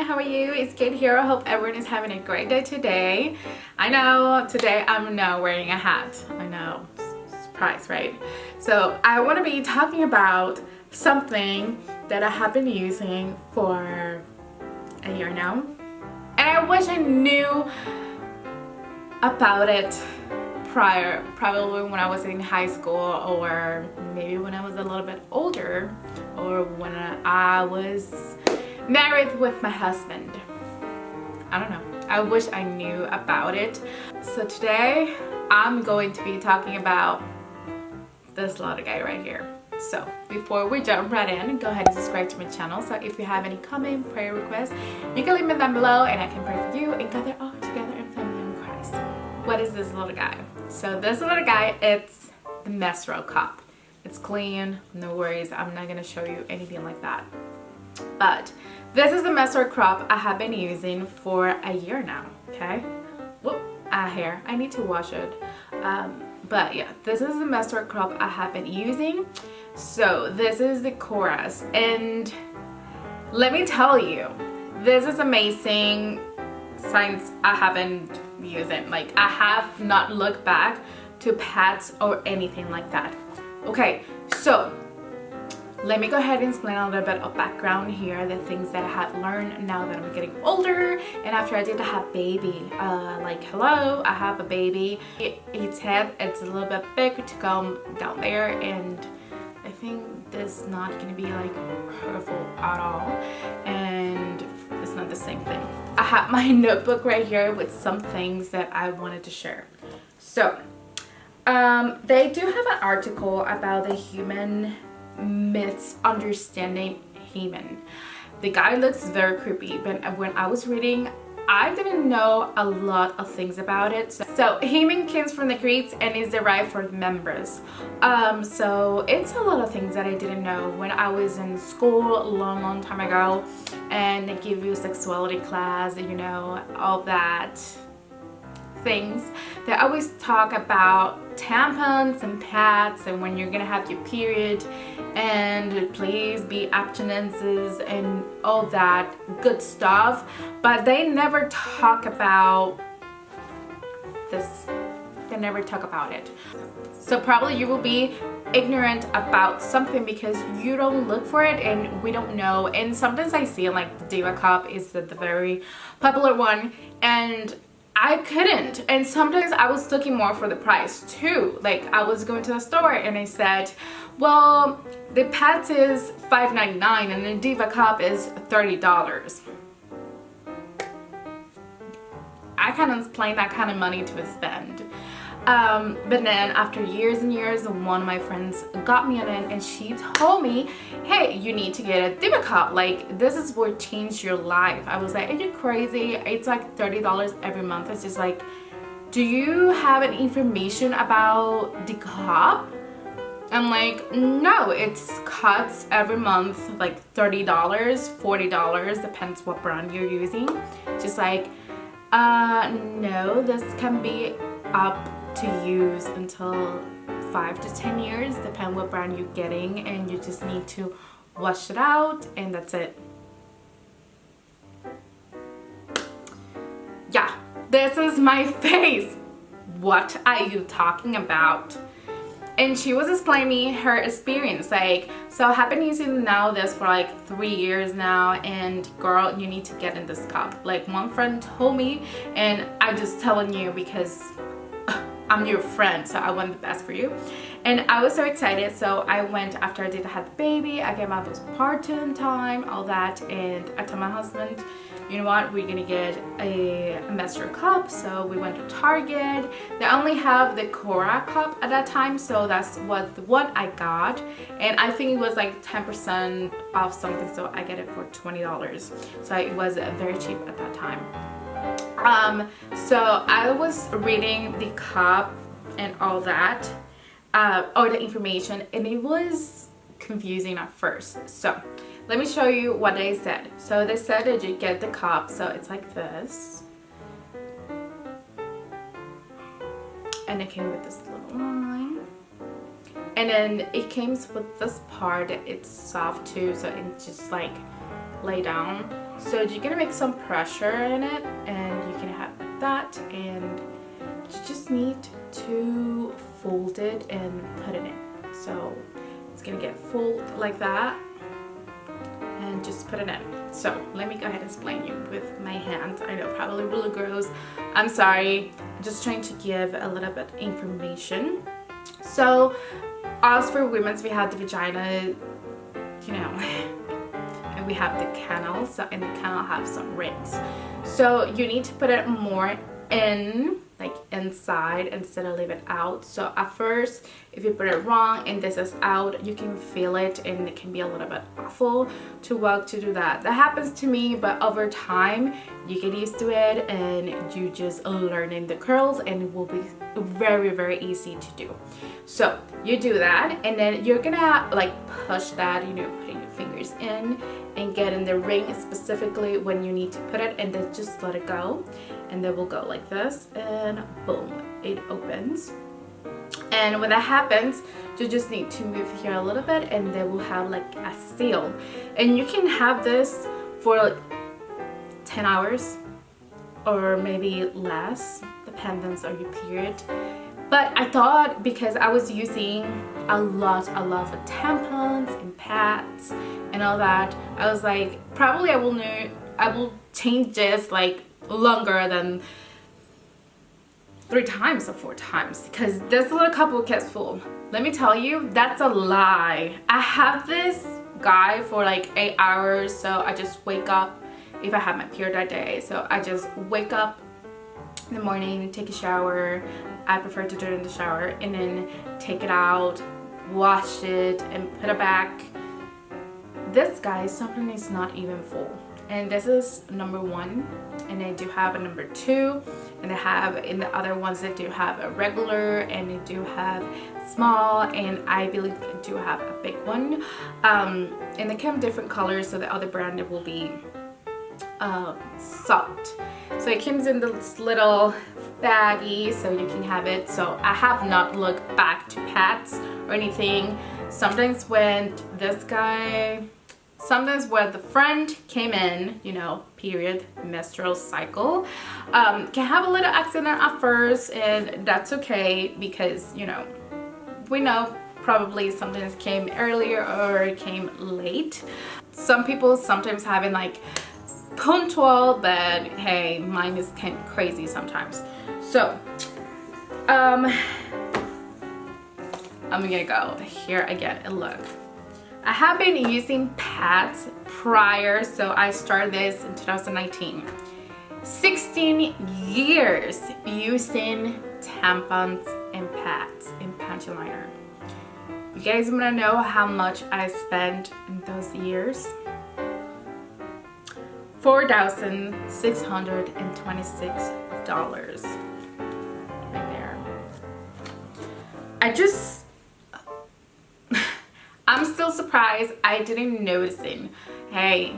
how are you? It's Kate here. I hope everyone is having a great day today. I know today I'm not wearing a hat. I know, surprise, right? So I want to be talking about something that I have been using for a year now, and I wish I knew about it prior, probably when I was in high school, or maybe when I was a little bit older, or when I was married with my husband. I don't know. I wish I knew about it. So today I'm going to be talking about this little guy right here. So before we jump right in, go ahead and subscribe to my channel. So if you have any comment, prayer requests, you can leave them down below and I can pray for you and gather all together in family in Christ. What is this little guy? So this little guy, it's the Menstrual Cup. It's clean, no worries. I'm not gonna show you anything like that. But this is the Menstrual Cup I have been using for a year now, okay? Whoop, hair, I need to wash it. But yeah, this is the Menstrual Cup I have been using. So this is the chorus, and let me tell you, this is amazing since I haven't used it. Like, I have not looked back to pads or anything like that. Okay, so let me go ahead and explain a little bit of background here, the things that I have learned now that I'm getting older and after I did have baby. Like, hello, I have a baby. Its head, it's a little bit big to go down there, and I think this is not gonna be like hurtful at all, and it's not the same thing. I have my notebook right here with some things that I wanted to share. So they do have an article about the human misunderstanding HYMEN. The guy looks very creepy, but when I was reading, I didn't know a lot of things about it. So HYMEN comes from the Greek and is derived from members. So it's a lot of things that I didn't know when I was in school a long time ago, and they give you sexuality class, you know, all that things. They always talk about tampons and pads and when you're gonna have your period, and please be abstinences and all that good stuff, but they never talk about this. They never talk about it. So probably you will be ignorant about something because you don't look for it and we don't know. And sometimes I see like the Diva Cup is the very popular one, and I couldn't, and sometimes I was looking more for the price too. Like, I was going to the store and I said, well, the pads is $5.99 and the Diva Cup is $30. I can't explain that kind of money to spend. But then after years and years, one of my friends got me on it and she told me, hey, you need to get a Diva Cup. Like, this is what changed your life. I was like, are you crazy? It's like $30 every month. It's just like, do you have any information about the cup? I'm like, no, it's cuts every month, like $30, $40, depends what brand you're using. Just like, no, this can be up to use until 5 to 10 years, depend what brand you're getting, and you just need to wash it out and that's it. Yeah, this is my face. What are you talking about? And she was explaining her experience, like, so I have been using now this for like 3 years now, and girl, you need to get in this cup. Like, one friend told me, and I'm just telling you because I'm your friend, so I want the best for you. And I was so excited, so I went after I did have the baby. I came out this part-time time, all that, and I told my husband, you know what, we're gonna get a Menstrual Cup. So we went to Target. They only have the Cora cup at that time, so that's what the one I got, and I think it was like 10% off something, so I get it for $20. So it was very cheap at that time. So I was reading the cup and all that, or the information, and it was confusing at first. So let me show you what they said. So they said that you get the cup, so it's like this, and it came with this little line, and then it came with this part. It's soft too, so it's just like lay down. So you're gonna make some pressure in it, and you can have that, and you just need to fold it and put it in. So it's gonna get folded like that, and just put it in. So let me go ahead and explain you with my hands. I know, probably really gross. I'm sorry. I'm just trying to give a little bit information. So as for women's, we have the vagina, you know, and we have the canal. So in the canal have some rings. So you need to put it more in, like inside, instead of leave it out. So at first, if you put it wrong and this is out, you can feel it, and it can be a little bit awful to walk to do that. That happens to me, but over time you get used to it, and you just learning the curls, and it will be very, very easy to do. So you do that, and then you're gonna like push that, you know, putting your fingers in and get in the ring specifically when you need to put it, and then just let it go, and then we'll go like this, and boom, it opens. And when that happens, you just need to move here a little bit, and then we'll have like a seal. And you can have this for like 10 hours or maybe less, depends on your period. But I thought, because I was using a lot of tampons and pads and all that, I was like, probably I will change this like longer than 3 times or 4 times, because this little couple gets full. Let me tell you, that's a lie. I have this guy for like 8 hours, so I just wake up if I have my period that day. So I just wake up in the morning, take a shower. I prefer to do it in the shower, and then take it out, wash it, and put it back. This guy sometimes is not even full. And this is number 1, and I do have a number 2, and I have in the other ones that do have a regular, and they do have small, and I believe I do have a big one. And they come different colors, so the other brand it will be soft. So it comes in this little baggie, so you can have it. So I have not looked back to pads or anything. Sometimes when this guy, sometimes when the friend came in, you know, period, menstrual cycle, can have a little accident at first, and that's okay, because, you know, we know probably sometimes came earlier or came late. Some people sometimes having like punctual, but hey, mine is kind of crazy sometimes. So I'm gonna go here again and look. I have been using pads prior, so I started this in 2019. 16 years using tampons and pads and panty liner. You guys wanna know how much I spent in those years? $4,626 right there. I'm still surprised I didn't notice it. Hey,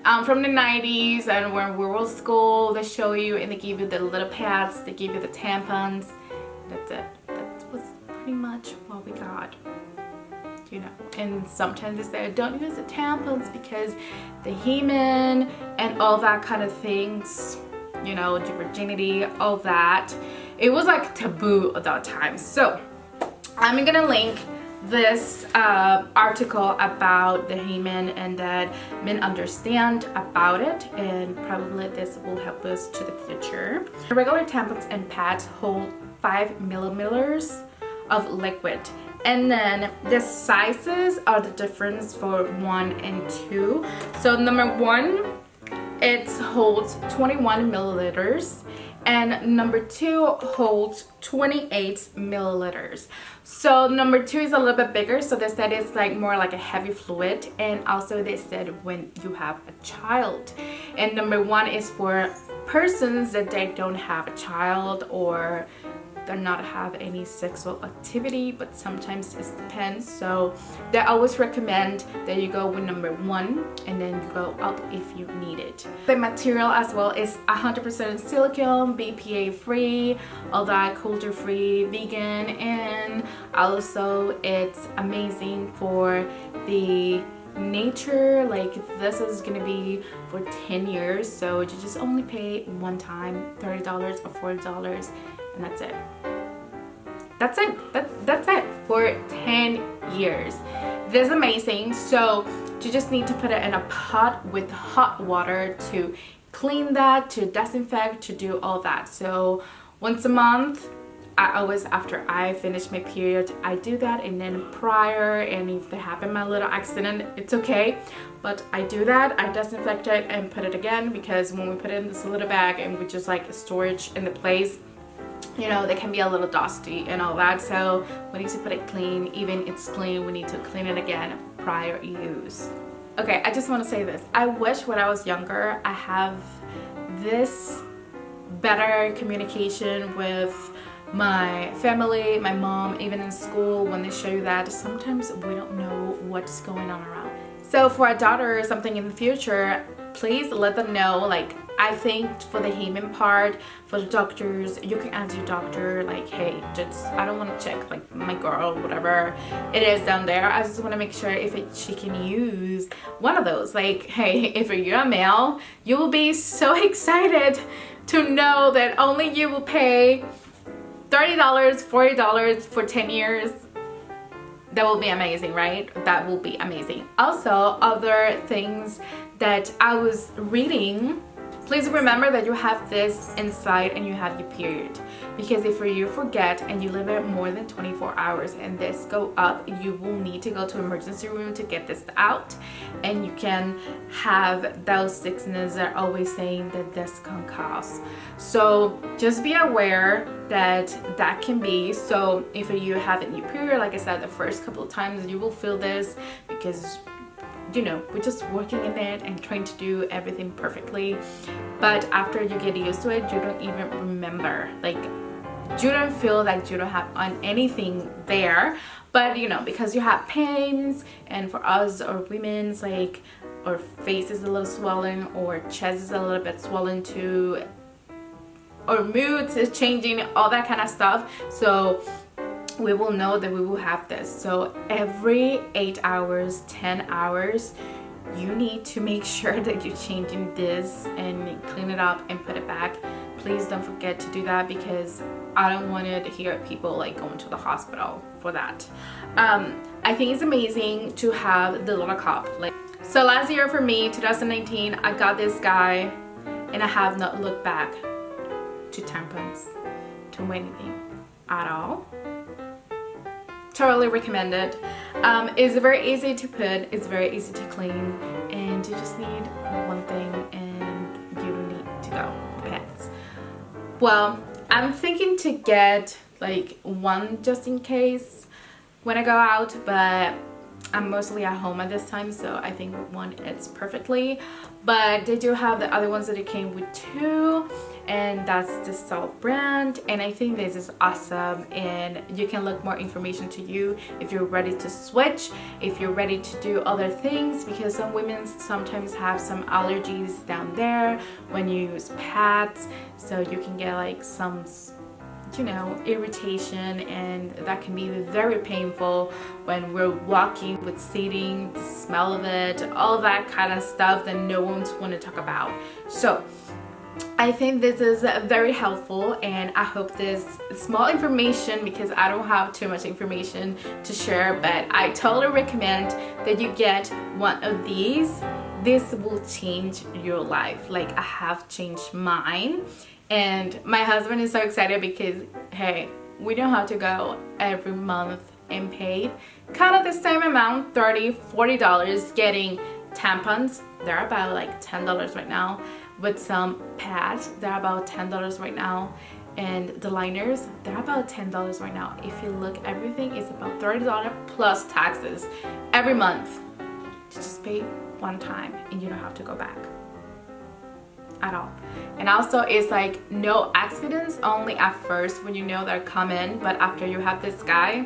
I'm from the 90s, and when we were in school, they show you and they give you the little pads, they give you the tampons. That's it. That was pretty much what we got. You know, and sometimes they say don't use the tampons because the HYMEN and all that kind of things, you know, your virginity, all that. It was like taboo at that time. So I'm gonna link this article about the HYMEN, and that men understand about it, and probably this will help us to the future. The regular tampons and pads hold 5 milliliters of liquid. And then the sizes are the difference for 1 and 2. So number 1, it holds 21 milliliters, and number 2 holds 28 milliliters. So number 2 is a little bit bigger, so they said it's like more like a heavy fluid, and also they said when you have a child. And number 1 is for persons that they don't have a child, or they're not have any sexual activity, but sometimes it depends. So they always recommend that you go with number 1, and then you go up if you need it. The material as well is 100% silicone, BPA free, all that, culture free, vegan, and also it's amazing for the nature, like this is gonna be for 10 years, so you just only pay one time $30 or $40, and that's it. That's it for 10 years. This is amazing. So you just need to put it in a pot with hot water to clean that, to disinfect, to do all that. So once a month, I always, after I finish my period, I do that, and then prior, and if there happen my little accident, it's okay, but I do that. I disinfect it and put it again, because when we put it in this little bag and we just like storage in the place, you know, they can be a little dusty and all that, so we need to put it clean. Even it's clean, we need to clean it again prior use. Okay, I just want to say this. I wish when I was younger I have this better communication with my family, my mom, even in school, when they show you that sometimes we don't know what's going on around. So for a daughter or something in the future, please let them know. Like, I think for the HYMEN part, for the doctors, you can ask your doctor, like, hey, just, I don't want to check like my girl, whatever it is down there. I just want to make sure if she can use one of those. Like, hey, if you're a male, you will be so excited to know that only you will pay $30, $40 for 10 years. That will be amazing, right? That will be amazing. Also, other things that I was reading, please remember that you have this inside and you have your period, because if you forget and you live it more than 24 hours and this go up, you will need to go to emergency room to get this out, and you can have those sickness that are always saying that this can cause. So just be aware that that can be. So if you have a new period, like I said, the first couple of times you will feel this, because you know, we're just working in it and trying to do everything perfectly, but after you get used to it, you don't even remember, like you don't feel like you don't have on anything there, but you know, because you have pains, and for us or women's, like our face is a little swollen, or chest is a little bit swollen too, or moods is changing, all that kind of stuff, so we will know that we will have this. So every 8 hours, 10 hours, you need to make sure that you're changing this and clean it up and put it back. Please don't forget to do that, because I don't want to hear people like going to the hospital for that. I think it's amazing to have the little cup. Like, so last year for me, 2019, I got this guy, and I have not looked back to tampons, to anything at all. Totally recommend it. It's very easy to put, it's very easy to clean, and you just need one thing and you don't need to go pants. Well, I'm thinking to get like one just in case when I go out, but I'm mostly at home at this time, so I think one it's perfectly. But they do have the other ones that it came with two, and that's the Salt brand, and I think this is awesome, and you can look more information to you if you're ready to switch, if you're ready to do other things, because some women sometimes have some allergies down there when you use pads, so you can get like some, you know, irritation, and that can be very painful when we're walking with seating, the smell of it, all that kind of stuff that no one's want to talk about. So I think this is very helpful, and I hope this small information, because I don't have too much information to share, but I totally recommend that you get one of these. This will change your life. Like, I have changed mine. And my husband is so excited because, hey, we don't have to go every month and pay kind of the same amount, $30, $40, getting tampons. They're about like $10 right now. With some pads, they're about $10 right now. And the liners, they're about $10 right now. If you look, everything is about $30 plus taxes every month. To just pay one time and you don't have to go back at all. And also it's like no accidents, only at first when you know they're coming, but after you have this guy,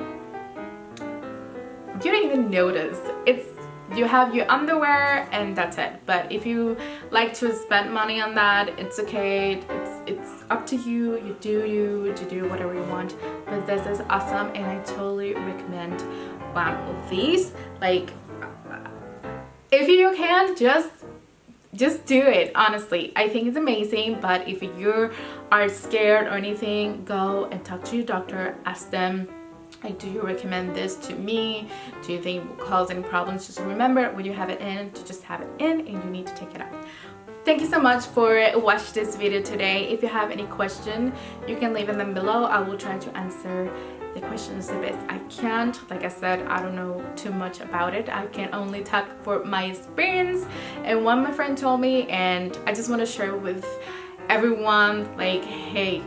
you don't even notice. It's, you have your underwear and that's it. But if you like to spend money on that, it's okay. It's up to you. You to do whatever you want. But this is awesome, and I totally recommend one of these. Like, if you can, just do it. Honestly, I think it's amazing. But if you are scared or anything, go and talk to your doctor. Ask them, like, do you recommend this to me? Do you think it will cause any problems? Just remember, when you have it in, to just have it in, and you need to take it out. Thank you so much for watching this video today. If you have any question, you can leave them below. I will try to answer the questions the best I can. Like I said, I don't know too much about it. I can only talk for my experience and what my friend told me, and I just want to share with everyone, like, hey,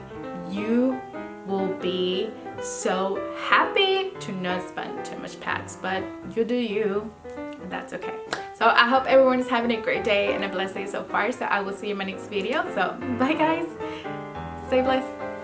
you will be so happy to not spend too much pads, but you do you, and that's okay. So I hope everyone is having a great day and a blessed day so far. So I will see you in my next video. So bye guys, stay blessed.